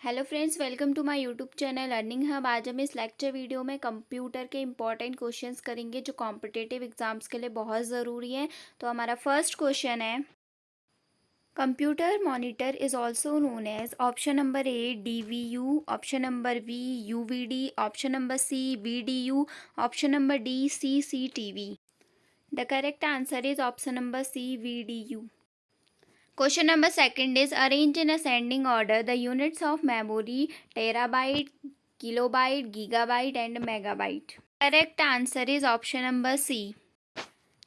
Hello friends, welcome to my YouTube channel Earning Hub. आज हम इस लेक्चर वीडियो में कंप्यूटर के इंपॉर्टेंट क्वेश्चंस करेंगे जो कॉम्पिटिटिव एग्जाम्स के लिए बहुत ज़रूरी हैं। तो हमारा फर्स्ट क्वेश्चन है, computer monitor is also known as option number A DVU, option number B UVD, option number C VDU, option number D CCTV। The correct answer is option number C VDU. Question number second is arranged in ascending order the units of memory terabyte, kilobyte, gigabyte and megabyte. Correct answer is option number C.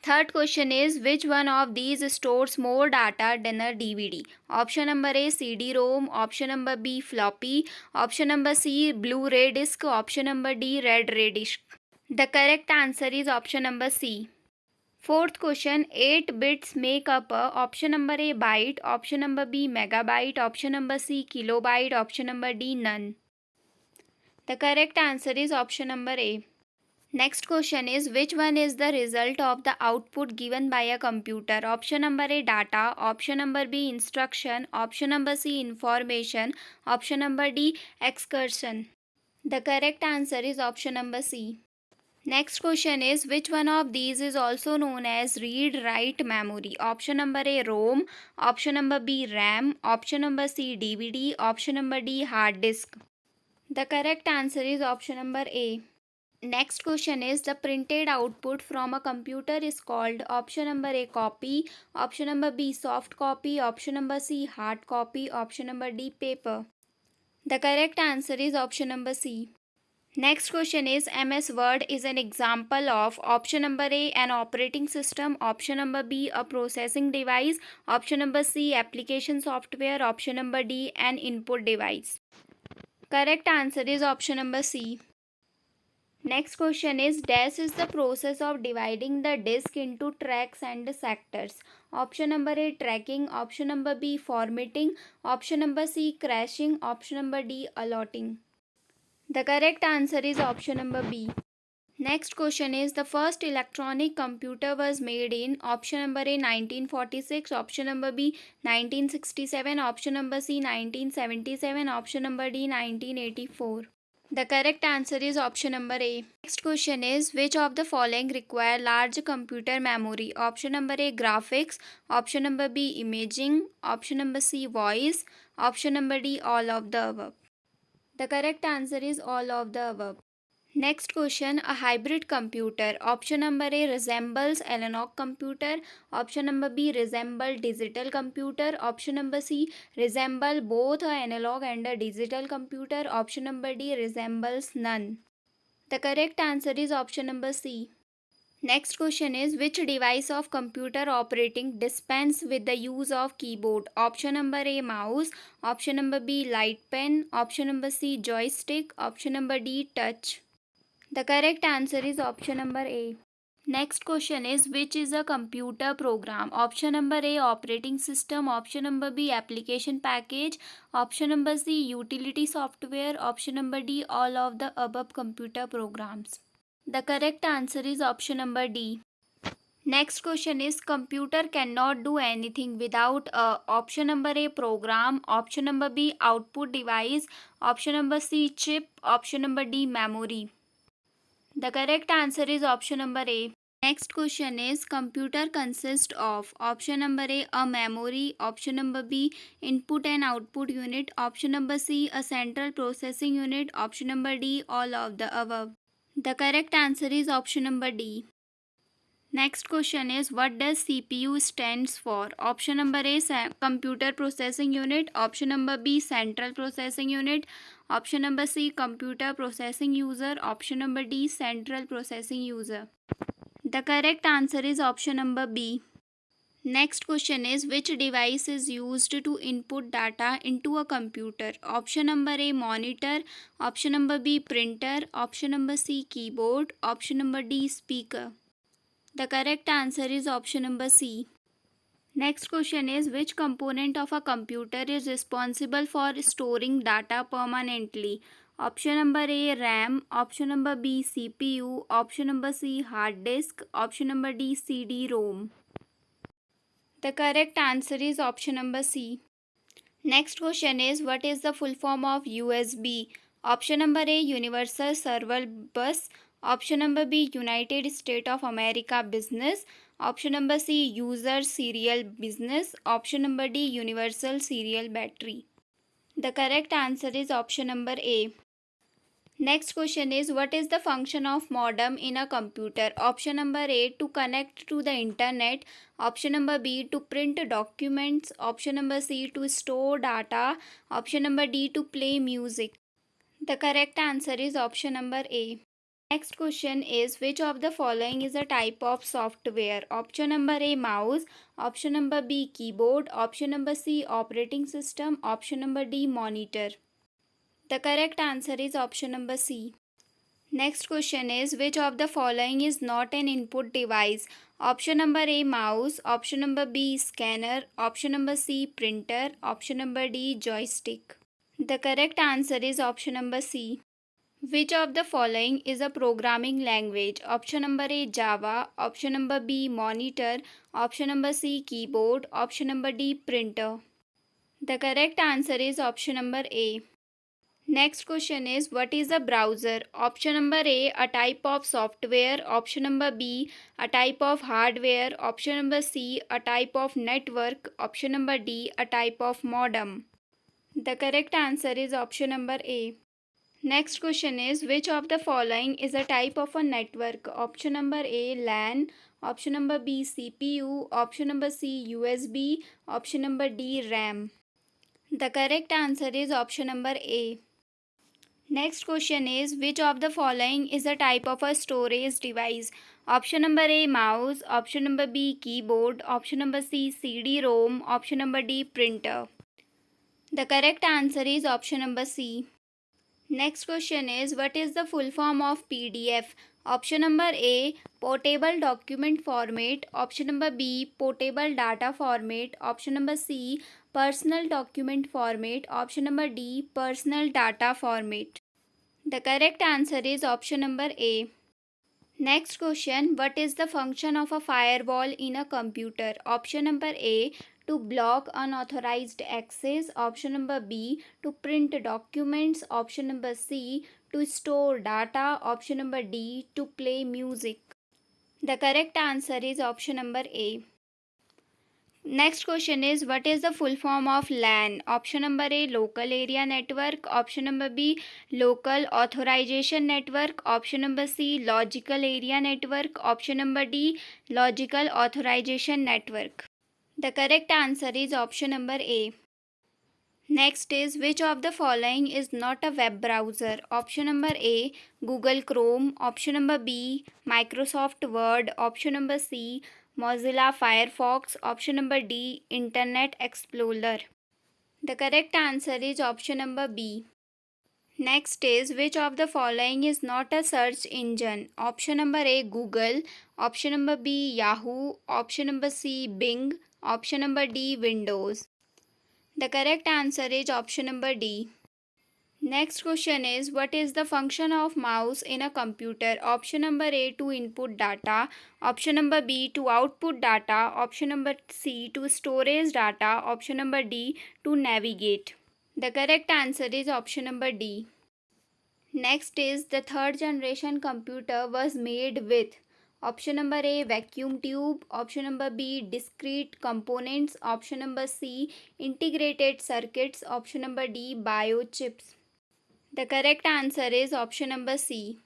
Third question is which one of these stores more data than a DVD? Option number A CD-ROM, option number B floppy, option number C Blu-ray disc, option number D red-ray disc. The correct answer is option number C. Fourth question, 8 bits make up option number A byte, option number B megabyte, option number C kilobyte, option number D none. The correct answer is option number A. Next question is which one is the result of the output given by a computer? Option number A data, option number B instruction, option number C information, option number D excursion. The correct answer is option number C. Next question is which one of these is also known as read-write memory? Option number A ROM, option number B RAM, option number C DVD, option number D hard disk. The correct answer is option number A. Next question is the printed output from a computer is called option number A copy, option number B soft copy, option number C hard copy, option number D paper. The correct answer is option number C. Next question is MS Word is an example of option number A an operating system, option number B a processing device, option number C application software, option number D an input device. Correct answer is option number C. Next question is dash is the process of dividing the disk into tracks and sectors. Option number A tracking, option number B formatting, option number C crashing, option number D allotting. The correct answer is option number B. Next question is the first electronic computer was made in option number A 1946, option number B 1967, option number C 1977, option number D 1984. The correct answer is option number A. Next question is which of the following require large computer memory? Option number A graphics, option number B imaging, option number C voice, option number D all of the above. The correct answer is all of the above. Next question, a hybrid computer. Option number A resembles analog computer, option number B resemble digital computer, option number C resemble both a analog and a digital computer, option number D resembles none. The correct answer is option number C. Next question is which device of computer operating dispense with the use of keyboard? Option number A mouse, option number B light pen, option number C joystick, option number D touch. The correct answer is option number A. Next question is which is a computer program? Option number A operating system, option number B application package, option number C utility software, option number D all of the above computer programs. The correct answer is option number D. Next question is computer cannot do anything without option number A program, option number B output device, option number C chip, option number D memory. The correct answer is option number A. Next question is computer consists of option number A memory, option number B input and output unit, option number C a central processing unit, option number D all of the above. The correct answer is option number D. Next question is what does CPU stands for? Option number A computer processing unit, option number B central processing unit, option number C computer processing user, option number D central processing user. The correct answer is option number B. Next question is which device is used to input data into a computer? Option number A monitor, option number B printer, option number C keyboard, option number D speaker. The correct answer is option number C. Next question is which component of a computer is responsible for storing data permanently? Option number A RAM, option number B CPU, option number C hard disk, option number D CD-ROM. The correct answer is option number C. Next question is, what is the full form of USB? Option number A, Universal Server Bus. Option number B, United States of America Business. Option number C, User Serial Business. Option number D, Universal Serial Battery. The correct answer is option number A. Next question is, what is the function of modem in a computer? Option number A, to connect to the internet. Option number B, to print documents. Option number C, to store data. Option number D, to play music. The correct answer is option number A. Next question is, which of the following is a type of software? Option number A, mouse. Option number B, keyboard. Option number C, operating system. Option number D, monitor. The correct answer is option number C. Next question is, which of the following is not an input device? Option number A, mouse. Option number B, scanner. Option number C, printer. Option number D, joystick. The correct answer is option number C. Which of the following is a programming language? Option number A, Java. Option number B, monitor. Option number C, keyboard. Option number D, printer. The correct answer is option number A. Next question is, what is a browser? Option number A, a type of software. Option number B, a type of hardware. Option number C, a type of network. Option number D, a type of modem. The correct answer is option number A. Next question is, which of the following is a type of a network? Option number A, LAN. Option number B, CPU. Option number C, USB. Option number D, RAM. The correct answer is option number A. Next question is, which of the following is a type of a storage device? Option number A, mouse. Option number B, keyboard. Option number C, CD-ROM. Option number D, printer. The correct answer is option number C. Next question is, what is the full form of PDF? Option number A, portable document format. Option number B, portable data format. Option number C, personal document format. Option number D, personal data format. The correct answer is option number A. Next question, what is the function of a firewall in a computer? Option number A, to block unauthorized access. Option number B, to print documents. Option number C, to store data. Option number D, to play music. The correct answer is option number A. Next question is, what is the full form of LAN? Option number A, local area network. Option number B, local authorization network. Option number C, logical area network. Option number D, logical authorization network. The correct answer is option number A. Next is, which of the following is not a web browser? Option number A, Google Chrome. Option number B, Microsoft Word. Option number C, Mozilla Firefox. Option number D, Internet Explorer. The correct answer is option number B. Next is, which of the following is not a search engine? Option number A, Google. Option number B, Yahoo. Option number C, Bing. Option number D, Windows. The correct answer is option number D. Next question is, what is the function of mouse in a computer? Option number A, to input data. Option number B, to output data. Option number C, to storage data. Option number D, to navigate. The correct answer is option number D. Next is, the third generation computer was made with. Option number A, vacuum tube. Option number B, discrete components. Option number C, integrated circuits. Option number D, biochips. The correct answer is option number C.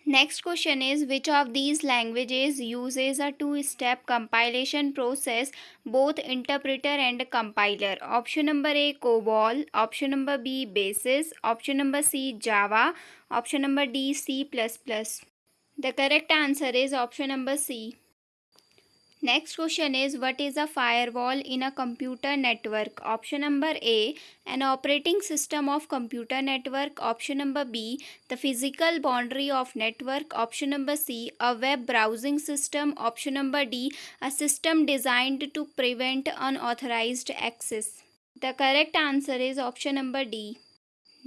Next question is, which of these languages uses a two-step compilation process, both interpreter and compiler? Option number A, COBOL. Option number B, BASIS. Option number C, Java. Option number D, C++. The correct answer is option number C. Next question is, what is a firewall in a computer network? Option number A, an operating system of computer network. Option number B, the physical boundary of network. Option number C, a web browsing system. Option number D, a system designed to prevent unauthorized access. The correct answer is option number D.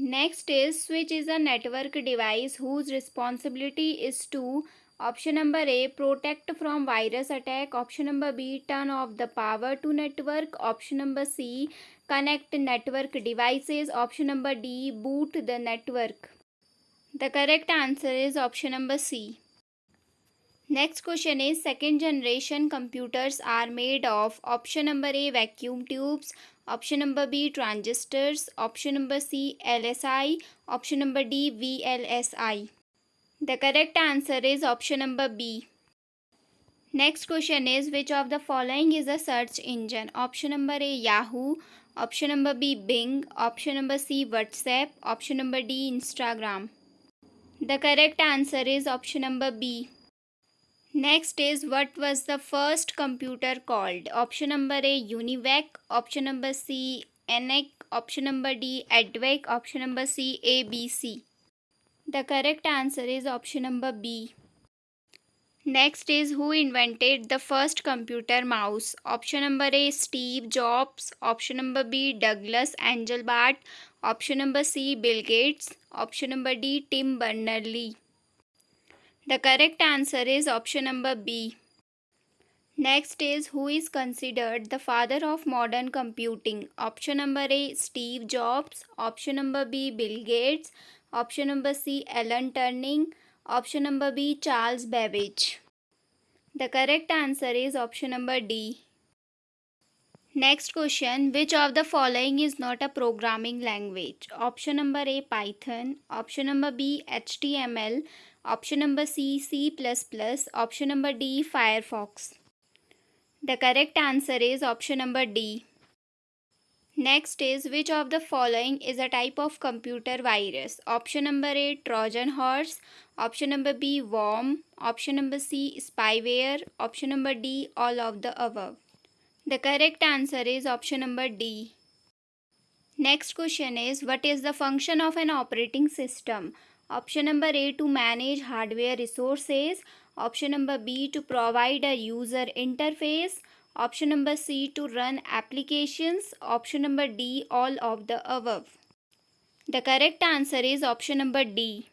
Next is, switch is a network device whose responsibility is to. Option number A, protect from virus attack. Option number B, turn off the power to network. Option number C, connect network devices. Option number D, boot the network. The correct answer is option number C. Next question is, second generation computers are made of. Option number A, vacuum tubes. Option number B, transistors. Option number C, LSI. Option number D, VLSI. The correct answer is option number B. Next question is, which of the following is a search engine? Option number A, Yahoo. Option number B, Bing. Option number C, WhatsApp. Option number D, Instagram. The correct answer is option number B. Next is, what was the first computer called? Option number A, UNIVAC. Option number C, ENIAC. Option number D, EDVAC. Option number C, ABC. The correct answer is option number B. Next is, who invented the first computer mouse? Option number A, Steve Jobs. Option number B, Douglas Engelbart. Option number C, Bill Gates. Option number D, Tim Berners-Lee. The correct answer is option number B. Next is, who is considered the father of modern computing? Option number A, Steve Jobs. Option number B, Bill Gates. Option number C, Alan Turing. Option number B, Charles Babbage. The correct answer is option number D. Next question, which of the following is not a programming language? Option number A, Python. Option number B, HTML. Option number C, C++. Option number D, Firefox. The correct answer is option number D. Next is, which of the following is a type of computer virus? Option number A, Trojan horse. Option number B, worm. Option number C, spyware. Option number D, all of the above. The correct answer is option number D. Next question is, what is the function of an operating system? Option number A, to manage hardware resources. Option number B, to provide a user interface. Option number C, to run applications. Option number D, all of the above. The correct answer is option number D.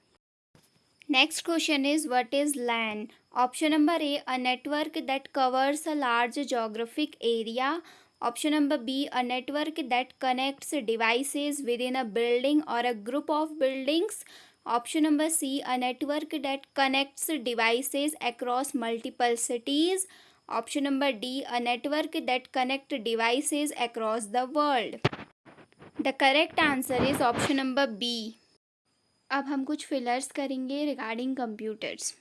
Next question is, what is LAN? Option number A, network that covers a large geographic area. Option number B, a network that connects devices within a building or a group of buildings. Option number C, a network that connects devices across multiple cities. Option number D, a network that connects devices across the world. The correct answer is option number B. अब हम कुछ fillers करेंगे regarding computers.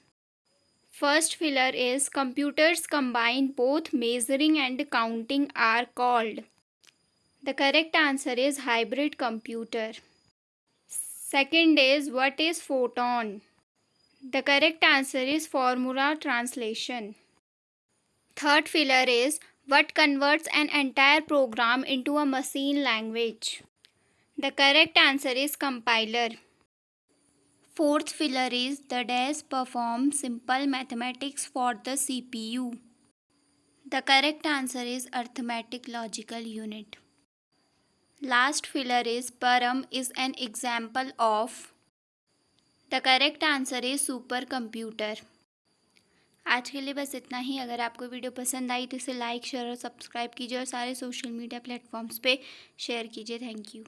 First filler is, computers combine both measuring and counting are called. The correct answer is hybrid computer. Second is, what is photon? The correct answer is formula translation. Third filler is, what converts an entire program into a machine language? The correct answer is compiler. Fourth filler is, the dash performs simple mathematics for the CPU. The correct answer is arithmetic logical unit. Last filler is, param is an example of. The correct answer is supercomputer. आज के लिए बस इतना ही. अगर आपको video पसंद आई तो इसे लाइक, शेयर और सब्सक्राइब कीजिए और सारे सोशल मीडिया प्लेटफॉर्म्स पे शेयर कीजिए. Thank you.